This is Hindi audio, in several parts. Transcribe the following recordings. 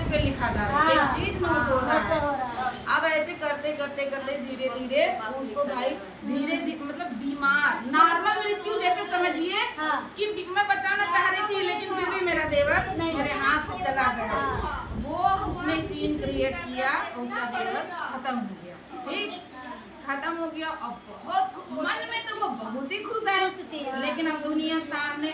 पे लिखा जा रहा है, एक चीज नोट हो रहा है। हाँ। अब ऐसे करते करते करते धीरे धीरे उसको भाई धीरे मतलब बीमार नॉर्मल मृत्यु जैसे समझिए हाँ। कि मैं बचाना चाह रही थी लेकिन फिर भी मेरा देवर मेरे हाथ से चला गया। वो उसने सीन क्रिएट किया और उसका देवर खत्म हो गया। ठीक, खत्म हो गया और बहुत मन में तो वो बहुत ही खुश है, लेकिन अब दुनिया के सामने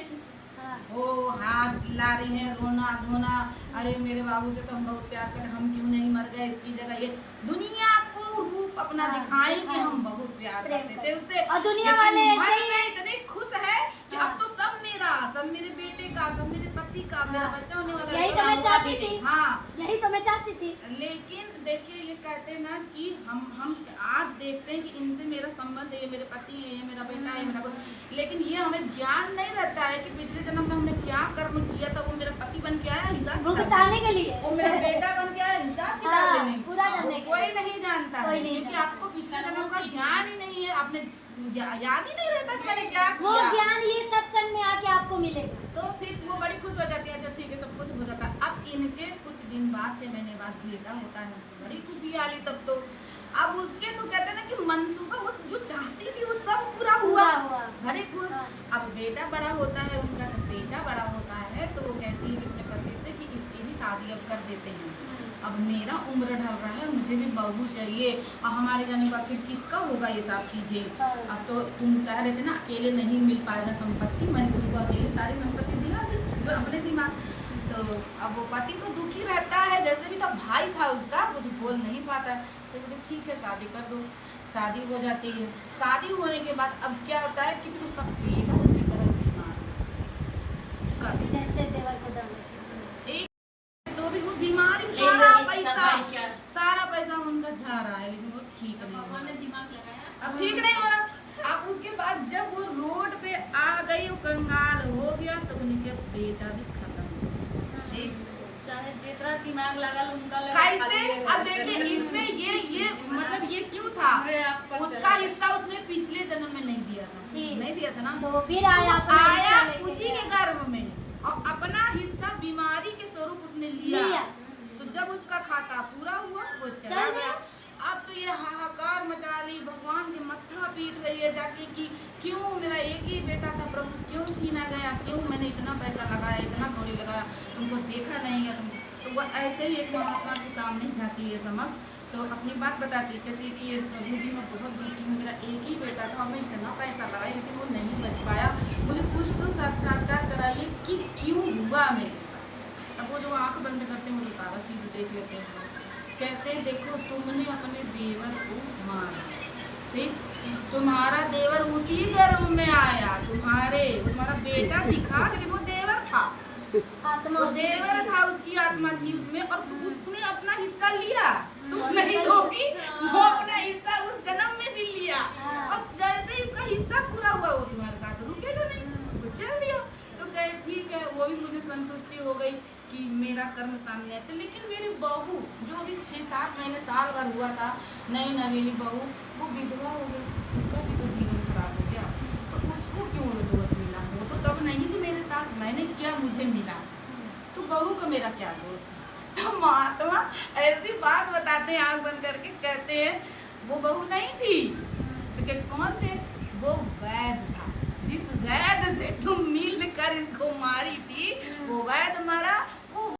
वो हाथ चिल्ला रही है, रोना धोना, अरे मेरे बाबू से तो हम बहुत प्यार करते, हम क्यों नहीं मर गए, इसकी जगह ये दुनिया को रूप अपना दिखाएं कि हम बहुत प्यार करते थे उससे। और दुनिया वाले ऐसे ही इतने खुश है कि अब तो सब मेरा, सब मेरे बेटे का, सब मेरे पति का, मेरा बच्चा होने वाला है। यही तो मैं चाहती थी। हाँ, यही तो मैं चाहती थी। लेकिन देखिए ये कहते हैं ना कि हम आज देखते हैं कि इनसे मेरा संबंध है, ये मेरे पति है, ये मेरा बेटा है, मेरा कुछ, लेकिन ये हमें ज्ञान नहीं रहता है कि पिछले जन्म में हमने क्या कर्म किया था। वो मेरा पति बन के आया हिसाब भुगताने के लिए, वो मेरा बेटा बन के आया हिसाब किताब लेने, पूरा करने के कोई नहीं जानता है, क्योंकि आपको पिछले जन्म का ज्ञान ही नहीं है, आपने याद ही नहीं रहता कि मैंने क्या किया। वो ज्ञान ये सत्संग में आके आपको मिलेगा। तो फिर वो बड़ी खुश हो जाती है, अच्छा ठीक है सब कुछ हो जाता है। अब इनके कुछ दिन बाद 6 महीने बाद बेटा होता है, बड़ी खुशी आ रही तब तो। अब उसके तो कहते हैं ना कि मनसूबा वो जो चाहती थी वो सब पूरा हुआ, बड़े खुश। अब बेटा बड़ा होता है उनका, जब बेटा बड़ा होता है तो वो कहती है कि अपने पति से कि इसकी भी शादी अब कर देते हैं, अब मेरा उम्र ढल रहा है, मुझे भी बहू चाहिए, और हमारे जाने का फिर किसका होगा ये सब चीजें। अब तो तुम कह रहे थे ना अकेले नहीं मिल पाएगा संपत्ति, मैंने तुमको अकेले सारी संपत्ति दिला दी अपने दिमाग। तो अब वो पति तो दुखी रहता है, जैसे भी था भाई था उसका, कुछ बोल नहीं पाता, तो बोले ठीक है शादी कर दो। शादी हो जाती है, शादी होने के बाद अब क्या होता है कि फिर उसका बेटा उसी तरह बीमार, उसका जैसे देवर को दम तो भी वो बीमारी सारा पैसा उनका जा रहा है, लेकिन वो ठीक नहीं हो रहा, दिमाग लगाया अब ठीक नहीं हो रहा। अब उसके बाद जब वो रोड पे आ गई, वो कंगाल हो गया, तो उनके बेटा भी खत्म हो गया। ठीक, चाहे जितना दिमाग लगा उनका कैसे। अब देखिए इसमें ये मतलब ये क्यों था, उसका हिस्सा उसने पिछले जन्म में नहीं दिया था, नहीं दिया था ना, तो फिर आया उसी के गर्भ में, और अपना हिस्सा बीमारी के स्वरूप उसने लिया। तो जब उसका खाता पूरा हुआ वो चला गया। अब तो ये हाहाकार मचा ली, भगवान के मत्था पीट रही है जाके कि क्यों मेरा एक ही बेटा था प्रभु, क्यों छीना गया, क्यों मैंने इतना पैसा लगाया, इतना कौड़ी लगाया, तुमको देखा नहीं गया तुम। तो वो ऐसे ही एक महात्मा के सामने जाती है समक्ष, तो अपनी बात बताती, कहती कि ये प्रभु जी मैं बहुत दुखी हूँ, मेरा एक ही बेटा था, मैं इतना पैसा लगाया लेकिन वो नहीं बच पाया, मुझे कुछ तो साक्षात्कार कराइए कि क्यों हुआ मेरे साथ। तब वो जो आंख बंद करते हैं वो तो सारा चीज़ देख लेते हैं, कहते हैं देखो तुमने अपने देवर को मारा, ठीक, तुम्हारा देवर उसी गर्भ में आया, तुम्हारा बेटा दिखा लेकिन वो देवर था, वो देवर था, उसकी आत्मा थी उसमें, और उसने अपना हिस्सा लिया, तुम नहीं दोगी, वो अपना हिस्सा उस जन्म में भी लिया। अब जैसे ही उसका हिस्सा पूरा हुआ वो तुम्हारे साथ रुकेगा नहीं, वो चल दिया। तो कहे ठीक है, वो भी मुझे संतुष्टि हो गई कि मेरा कर्म सामने आया। तो लेकिन मेरी बहू जो अभी 6-7 महीने साल भर हुआ था, नई नवेली बहू, वो विधवा हो गई, उसका भी तो जीवन खराब हो गया, तो उसको क्यों दोष मिला, वो तो तब नहीं थी मेरे साथ, मैंने किया मुझे मिला, तो बहू का मेरा क्या दोष था। तो महात्मा ऐसी बात बताते हैं आँख बंद करके, कहते हैं वो बहू नहीं थी, तो क्या कौन थे, वो वैद था, जिस वैद से तुम मिल कर इसको मारी थी, वो वैद मरा,